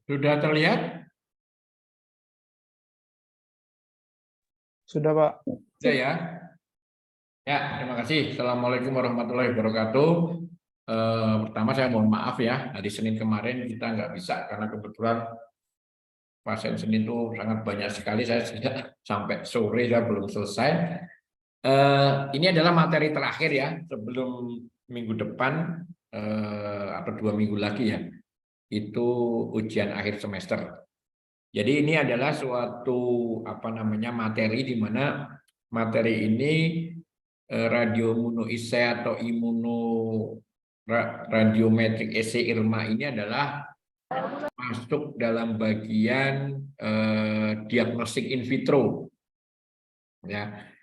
Sudah terlihat? Sudah, Pak. Sudah ya? Ya, terima kasih. Assalamualaikum warahmatullahi wabarakatuh. Pertama saya mohon maaf ya, hari Senin kemarin kita nggak bisa karena kebetulan pasien Senin itu sangat banyak sekali. Saya sudah sampai sore saya belum selesai. Ini adalah materi terakhir ya sebelum minggu depan atau 2 minggu lagi ya. Itu ujian akhir semester. Jadi ini adalah suatu materi di mana materi ini radioimmunoassay atau radiometrik assay IRMA ini adalah masuk dalam bagian diagnostik in vitro. Ya.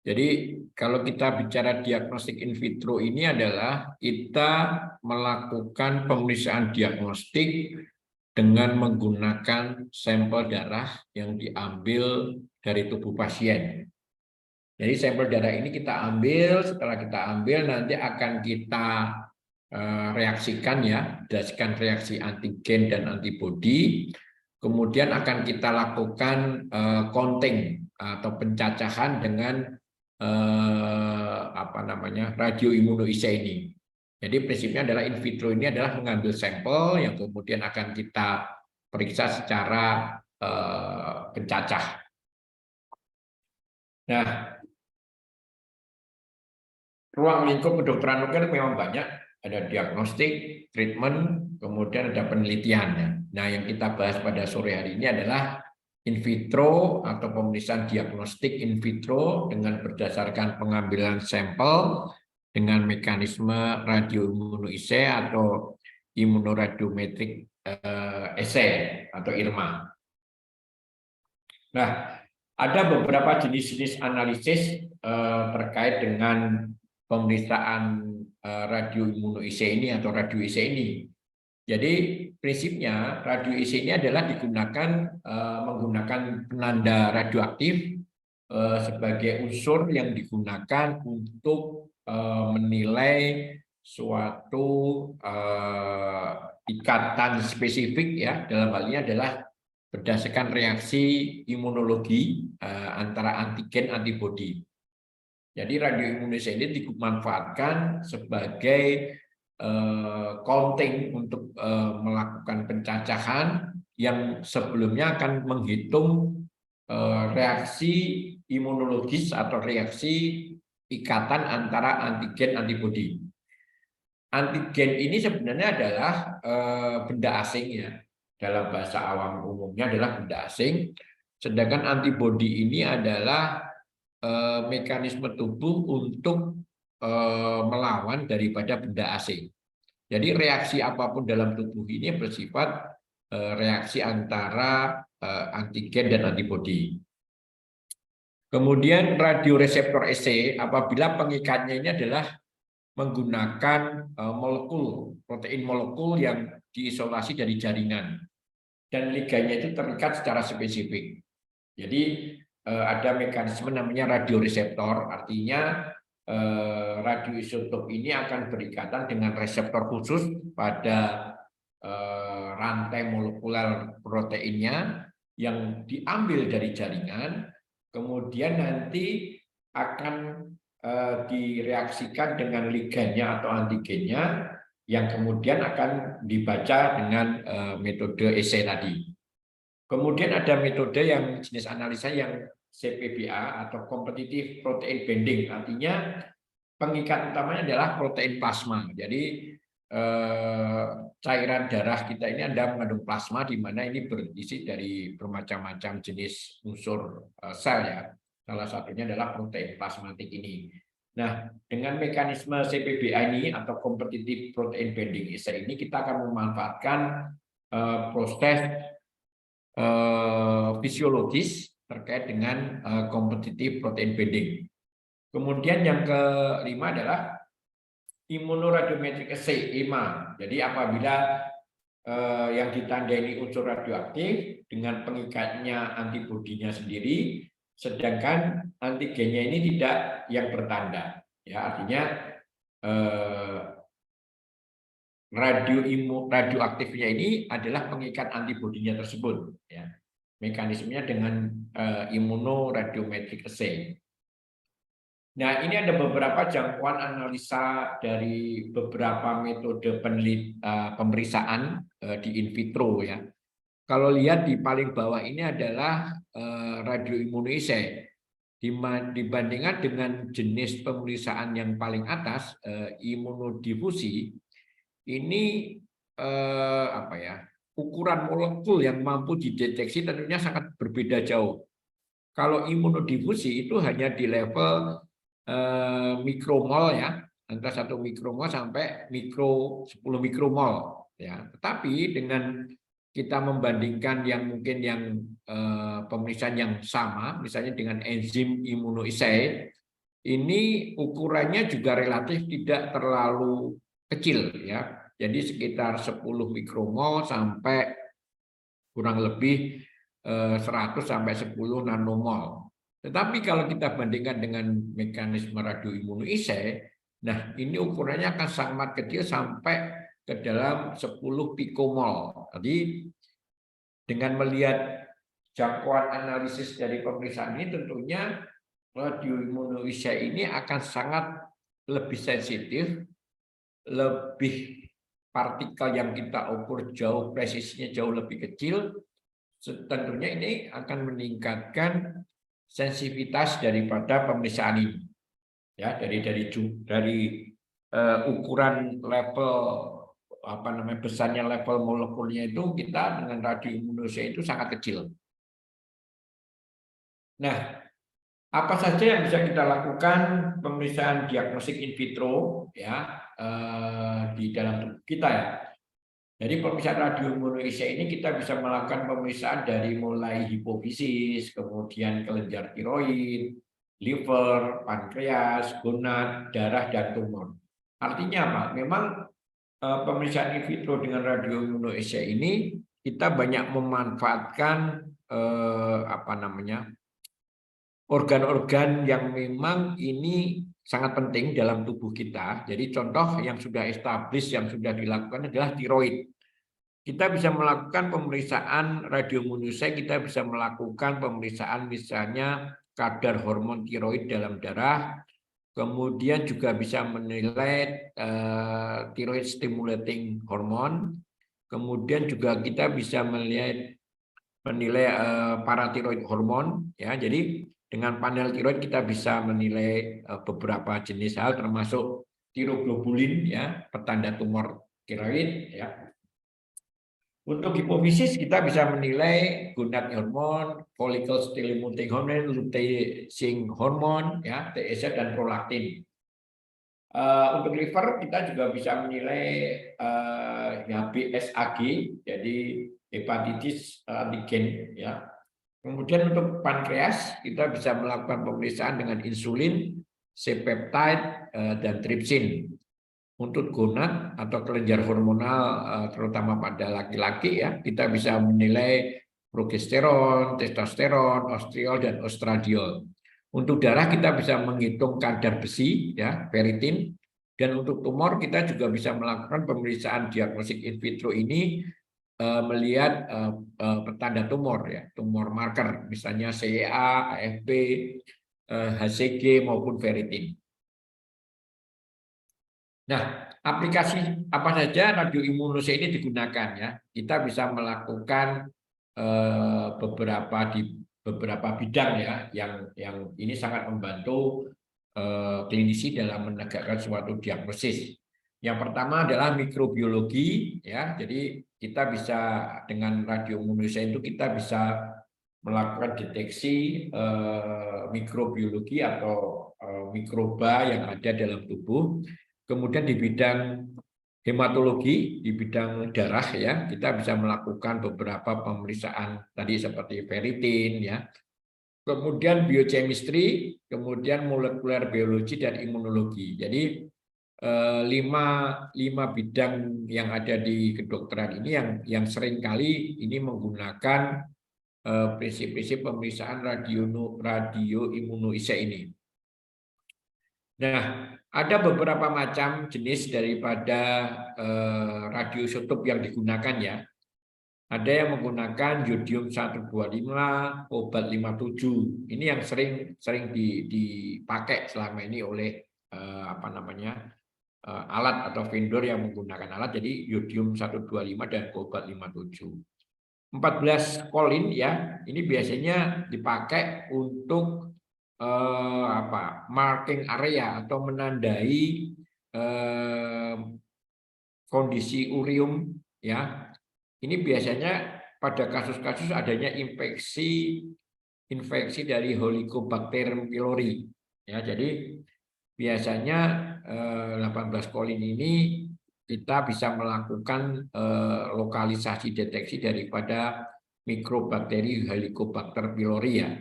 Jadi kalau kita bicara diagnostik in vitro ini adalah kita melakukan pemeriksaan diagnostik dengan menggunakan sampel darah yang diambil dari tubuh pasien. Jadi sampel darah ini kita ambil, setelah kita ambil nanti akan kita reaksikan ya, berdasarkan reaksi antigen dan antibodi. Kemudian akan kita lakukan counting atau pencacahan dengan radioimmunoassay ini. Jadi prinsipnya adalah in vitro ini adalah mengambil sampel yang kemudian akan kita periksa secara pencacah. Nah, ruang lingkup kedokteran nuklir memang banyak, ada diagnostik, treatment, kemudian ada penelitian. Nah, yang kita bahas pada sore hari ini adalah in vitro atau pemeriksaan diagnostik in vitro dengan berdasarkan pengambilan sampel dengan mekanisme radioimmunoassay atau immunoradiometric assay atau IRMA. Nah, ada beberapa jenis-jenis analisis terkait dengan pemeriksaan radioimmunoassay ini atau radioassay ini. Jadi prinsipnya radioassay ini adalah digunakan menggunakan penanda radioaktif sebagai unsur yang digunakan untuk menilai suatu ikatan spesifik ya, dalam hal ini adalah berdasarkan reaksi imunologi antara antigen antibodi. Jadi radioimmunoassay ini dimanfaatkan sebagai counting untuk melakukan pencacahan yang sebelumnya akan menghitung reaksi imunologis atau reaksi ikatan antara antigen antibodi. Antigen ini sebenarnya adalah benda asing ya, dalam bahasa awam umumnya adalah benda asing, sedangkan antibodi ini adalah mekanisme tubuh untuk melawan daripada benda asing. Jadi reaksi apapun dalam tubuh ini bersifat reaksi antara antigen dan antibodi. Kemudian radioreseptor assay apabila pengikatnya ini adalah menggunakan protein molekul yang diisolasi dari jaringan dan liganya itu terikat secara spesifik. Jadi ada mekanisme namanya radioreseptor, artinya radioisotop ini akan berikatan dengan reseptor khusus pada rantai molekuler proteinnya yang diambil dari jaringan, kemudian nanti akan direaksikan dengan ligannya atau antigennya yang kemudian akan dibaca dengan metode assay tadi. Kemudian ada metode yang jenis analisa yang CPBA atau Competitive Protein Binding, artinya pengikat utamanya adalah protein plasma. Jadi cairan darah kita ini ada mengandung plasma di mana ini berisi dari bermacam-macam jenis unsur sel ya. Salah satunya adalah protein plasmatik ini. Nah, dengan mekanisme CPBA ini atau Competitive Protein Binding assay ini kita akan memanfaatkan proses fisiologis terkait dengan competitive protein binding. Kemudian yang kelima adalah immunoradiometric assay (IMA). Jadi apabila yang ditandai unsur radioaktif dengan pengikatnya antibodinya sendiri, sedangkan antigennya ini tidak yang bertanda. Ya, artinya radioaktifnya ini adalah pengikat antibodinya tersebut, ya. Mekanismenya dengan immunoradiometric assay. Nah, ini ada beberapa jangkauan analisa dari beberapa metode pemeriksaan di in vitro, ya. Kalau lihat di paling bawah ini adalah radioimmunoassay. Dibandingkan dengan jenis pemeriksaan yang paling atas, imunodifusi, ini ukuran molekul yang mampu dideteksi tentunya sangat berbeda jauh. Kalau imunodifusi itu hanya di level mikromol, ya, antara 1 mikromol sampai 10 mikromol, ya. Tetapi dengan kita membandingkan yang mungkin yang pemeriksaan yang sama, misalnya dengan enzim immunoassay, ini ukurannya juga relatif tidak terlalu kecil, ya. Jadi sekitar 10 mikromol sampai kurang lebih 100 sampai 10 nanomol. Tetapi kalau kita bandingkan dengan mekanisme radioimmunoassay, nah ini ukurannya akan sangat kecil sampai ke dalam 10 pikomol. Jadi dengan melihat jangkauan analisis dari pemeriksaan ini, tentunya radioimmunoassay ini akan sangat lebih sensitif, lebih partikel yang kita ukur jauh, presisinya jauh lebih kecil. Tentunya ini akan meningkatkan sensitivitas daripada pemeriksaan ini, ya. Dari ukuran level besarnya level molekulnya itu, kita dengan radioimmunoassay itu sangat kecil. Nah, apa saja yang bisa kita lakukan pemeriksaan diagnostik in vitro, ya, di dalam tubuh kita, ya. Jadi pemeriksaan radioimmunoassay ini kita bisa melakukan pemeriksaan dari mulai hipofisis, kemudian kelenjar tiroid, liver, pankreas, gonad, darah, dan tumor. Artinya apa? Memang pemeriksaan in vitro dengan radioimmunoassay ini kita banyak memanfaatkan organ-organ yang memang ini sangat penting dalam tubuh kita. Jadi contoh yang sudah established, yang sudah dilakukan adalah tiroid. Kita bisa melakukan pemeriksaan radioimmunoassay, kita bisa melakukan pemeriksaan misalnya kadar hormon tiroid dalam darah, kemudian juga bisa menilai tiroid stimulating hormone, kemudian juga kita bisa menilai paratiroid hormon, ya. Jadi dengan panel tiroid kita bisa menilai beberapa jenis hal termasuk tiroglobulin, ya, petanda tumor tiroid, ya. Untuk hipofisis kita bisa menilai gonad hormon, follicle stimulating hormone, luteinizing hormone, ya, TSH, dan prolaktin. Untuk liver kita juga bisa menilai ya, BSAG, jadi hepatitis antigen, ya. Kemudian untuk pankreas kita bisa melakukan pemeriksaan dengan insulin, C-peptide, dan tripsin. Untuk gonad atau kelenjar hormonal terutama pada laki-laki, ya, kita bisa menilai progesteron, testosteron, ostriol, dan ostradiol. Untuk darah kita bisa menghitung kadar besi, ya, ferritin, dan untuk tumor kita juga bisa melakukan pemeriksaan diagnostik in vitro ini melihat petanda tumor, ya, tumor marker misalnya CEA, AFP, HCG maupun ferritin. Nah, aplikasi apa saja radioimmunoassay ini digunakan, ya? Kita bisa melakukan beberapa bidang, ya, yang ini sangat membantu klinisi dalam menegakkan suatu diagnosis. Yang pertama adalah mikrobiologi, ya. Jadi kita bisa dengan radioimmunoassay itu kita bisa melakukan deteksi mikrobiologi atau mikroba yang ada dalam tubuh. Kemudian di bidang hematologi, di bidang darah, ya, kita bisa melakukan beberapa pemeriksaan tadi seperti ferritin, ya. Kemudian biochemistry, kemudian molekuler biologi, dan imunologi. Jadi lima bidang yang ada di kedokteran ini yang seringkali ini menggunakan prinsip-prinsip pemeriksaan radioimmunoassay ini. Nah, ada beberapa macam jenis daripada radioisotop yang digunakan ya. Ada yang menggunakan yodium 125, kobalt 57. Ini yang sering dipakai selama ini oleh alat atau vendor yang menggunakan alat. Jadi yodium 125 dan kobalt 57. 14 kolin ya, ini biasanya dipakai untuk marking area atau menandai kondisi urium ya. Ini biasanya pada kasus-kasus adanya infeksi dari Helicobacter pylori ya. Jadi biasanya 18 kolin ini kita bisa melakukan lokalisasi deteksi daripada mikrobakteri Helicobacter pylori ya.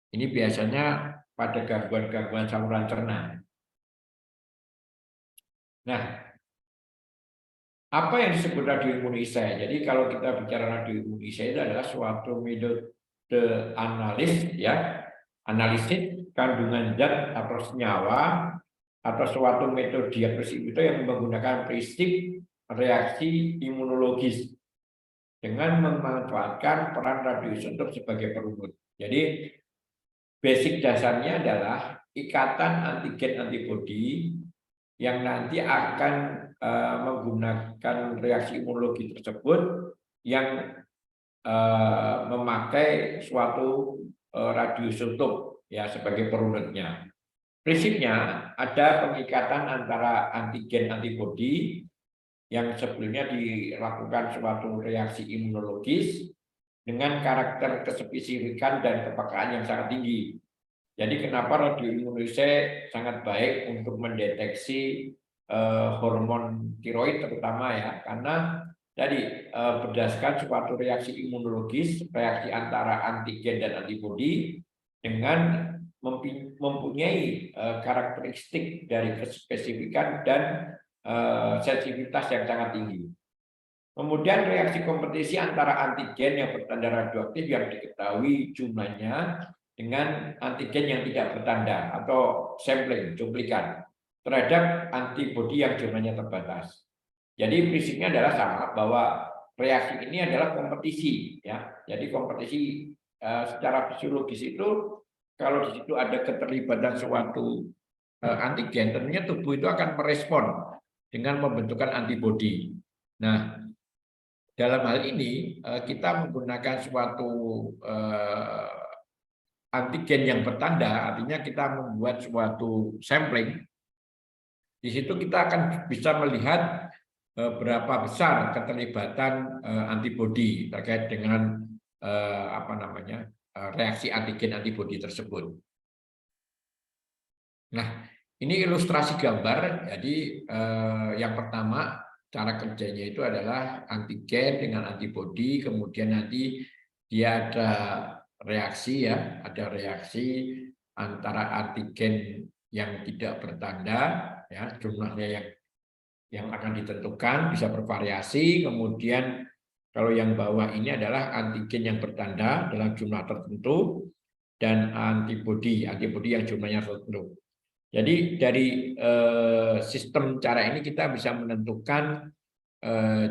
Ini biasanya pada gangguan-gangguan saluran cerna. Nah, apa yang disebut radioimunisasi? Jadi kalau kita bicara radioimunisasi itu adalah suatu metode analisis kandungan zat atau senyawa atau suatu metode diagnosis itu yang menggunakan prinsip reaksi imunologis dengan memanfaatkan peran radioisotop sebagai perunut. Jadi basic dasarnya adalah ikatan antigen antibodi yang nanti akan menggunakan reaksi imunologi tersebut yang memakai suatu radioisotop ya sebagai perunutnya. Prinsipnya ada pengikatan antara antigen antibodi yang sebelumnya dilakukan suatu reaksi imunologis dengan karakter kespesifikan dan kepekaan yang sangat tinggi. Jadi kenapa radioimunisasi sangat baik untuk mendeteksi hormon tiroid terutama ya, karena jadi berdasarkan suatu reaksi imunologis, reaksi antara antigen dan antibodi dengan mempunyai karakteristik dari kespesifikan dan sensitivitas yang sangat tinggi. Kemudian reaksi kompetisi antara antigen yang bertanda radioaktif yang diketahui jumlahnya dengan antigen yang tidak bertanda atau sampling, cuplikan terhadap antibodi yang jumlahnya terbatas. Jadi prinsipnya adalah sama bahwa reaksi ini adalah kompetisi ya. Jadi kompetisi secara fisiologis itu kalau di situ ada keterlibatan suatu antigen, tentunya tubuh itu akan merespon dengan pembentukan antibodi. Nah, dalam hal ini kita menggunakan suatu antigen yang bertanda, artinya kita membuat suatu sampling. Di situ kita akan bisa melihat berapa besar keterlibatan antibodi terkait dengan reaksi antigen antibodi tersebut. Nah, ini ilustrasi gambar. Jadi yang pertama cara kerjanya itu adalah antigen dengan antibodi, kemudian nanti dia ada reaksi ya, ada reaksi antara antigen yang tidak bertanda ya, jumlahnya yang akan ditentukan bisa bervariasi. Kemudian kalau yang bawah ini adalah antigen yang bertanda dalam jumlah tertentu dan antibodi yang jumlahnya tertentu. Jadi dari sistem cara ini kita bisa menentukan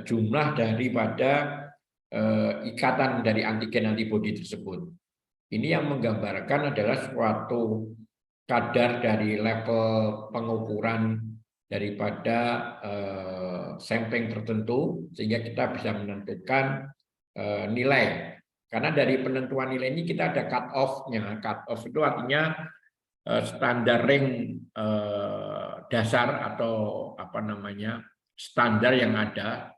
jumlah daripada ikatan dari antigen antibodi tersebut. Ini yang menggambarkan adalah suatu kadar dari level pengukuran daripada sampling tertentu sehingga kita bisa menentukan nilai. Karena dari penentuan nilai ini kita ada cut off-nya. Cut off itu artinya standar ring dasar atau standar yang ada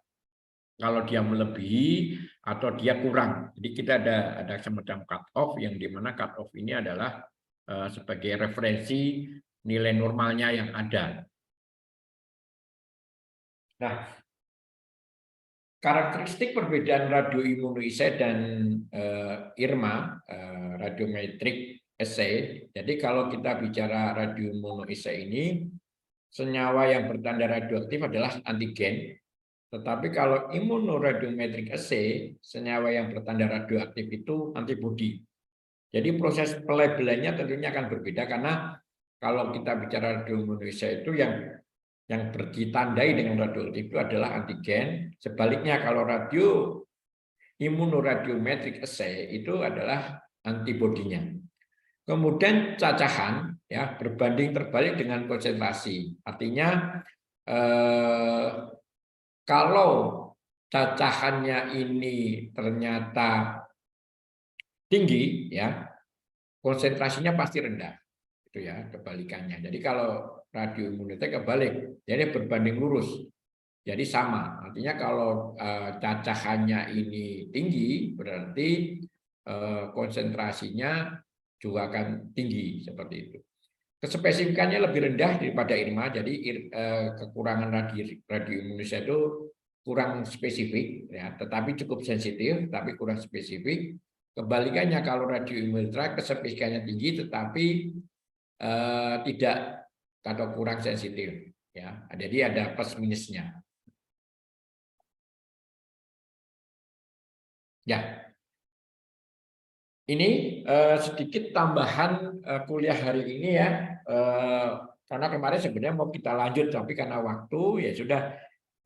kalau dia melebihi atau dia kurang. Jadi kita ada semacam cut off yang dimana cut off ini adalah sebagai referensi nilai normalnya yang ada. Nah, karakteristik perbedaan radioimunoasai dan IRMA, radiometric assay. Jadi kalau kita bicara radioimunoasai ini, senyawa yang bertanda radioaktif adalah antigen. Tetapi kalau immunoradiometric assay, senyawa yang bertanda radioaktif itu antibodi. Jadi proses pelabelannya tentunya akan berbeda karena kalau kita bicara radioimmunoassay itu yang ditandai dengan radioaktif itu adalah antigen. Sebaliknya kalau immunoradiometric assay itu adalah antibodinya. Kemudian cacahan ya berbanding terbalik dengan konsentrasi. Artinya kalau cacahannya ini ternyata tinggi ya, konsentrasinya pasti rendah. Itu ya kebalikannya. Jadi kalau radioimunitas kebalik, jadi berbanding lurus. Jadi sama. Artinya kalau cacahannya ini tinggi, berarti konsentrasinya juga akan tinggi seperti itu. Kespesifikannya lebih rendah daripada IRMA, jadi kekurangan radioimunisasi itu kurang spesifik, ya, tetapi cukup sensitif, tapi kurang spesifik. Kebalikannya kalau radioimunisasi kespesifikannya tinggi, tetapi tidak atau kurang sensitif, ya. Jadi ada plus minusnya. Ya. Ini sedikit tambahan kuliah hari ini ya, karena kemarin sebenarnya mau kita lanjut tapi karena waktu ya sudah.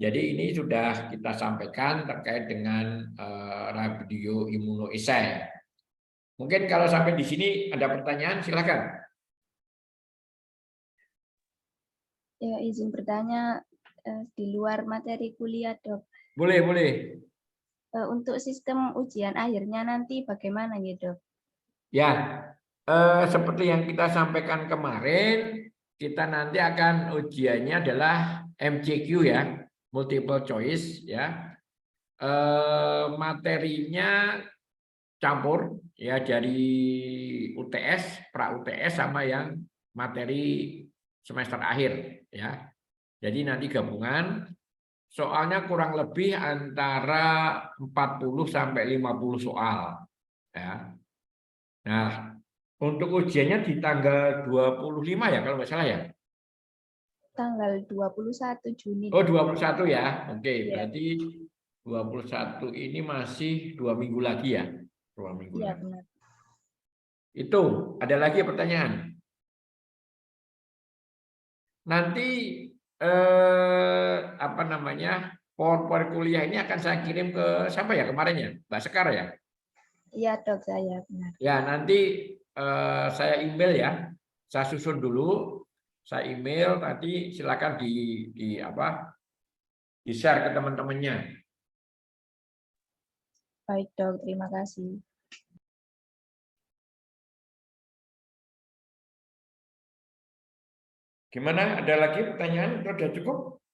Jadi ini sudah kita sampaikan terkait dengan radioimmunoassay. Mungkin kalau sampai di sini ada pertanyaan, silakan. Ya, izin bertanya di luar materi kuliah, Dok. Boleh, boleh. Untuk sistem ujian akhirnya nanti bagaimana ya, Dok? Ya, seperti yang kita sampaikan kemarin, kita nanti akan ujiannya adalah MCQ ya, multiple choice ya. Materinya campur ya dari UTS, pra UTS sama yang materi semester akhir ya. Jadi nanti gabungan. Soalnya kurang lebih antara 40 sampai 50 soal ya. Nah, untuk ujiannya di tanggal 25 ya kalau nggak salah ya. Tanggal 21 Juni. Oh, 21 ya. Oke, Ya. berarti 21 ini masih 2 minggu lagi ya. 2 minggu Ya, lagi. benar. Itu, ada lagi pertanyaan? Nanti apa namanya? PowerPoint kuliah ini akan saya kirim ke siapa ya kemarin ya? Mbak Sekar ya? Iya, Dok, saya benar. Ya, nanti saya email ya. Saya susun dulu. Saya email nanti silakan di-share ke teman-temannya. Baik, Dok, terima kasih. Gimana? Ada lagi pertanyaan? Sudah cukup?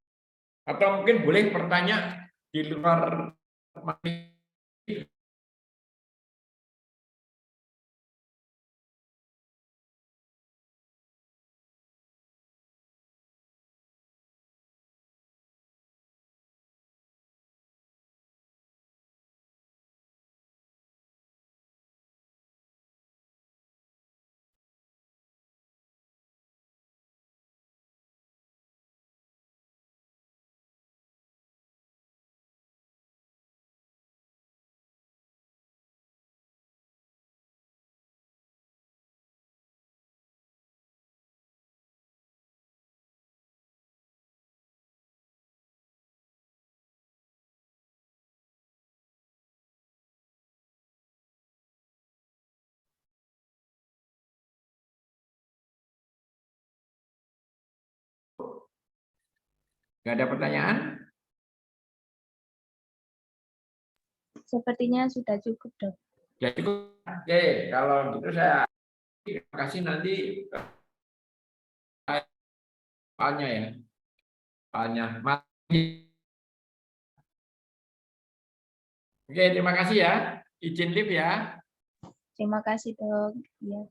Atau mungkin boleh bertanya di luar materi? Nggak ada pertanyaan? Sepertinya sudah cukup, Dok. Ya cukup. Oke, kalau gitu saya terima kasih nanti soalnya ya. Soalnya. Oke, terima kasih ya. Izin live ya. Terima kasih, Dok. Ya.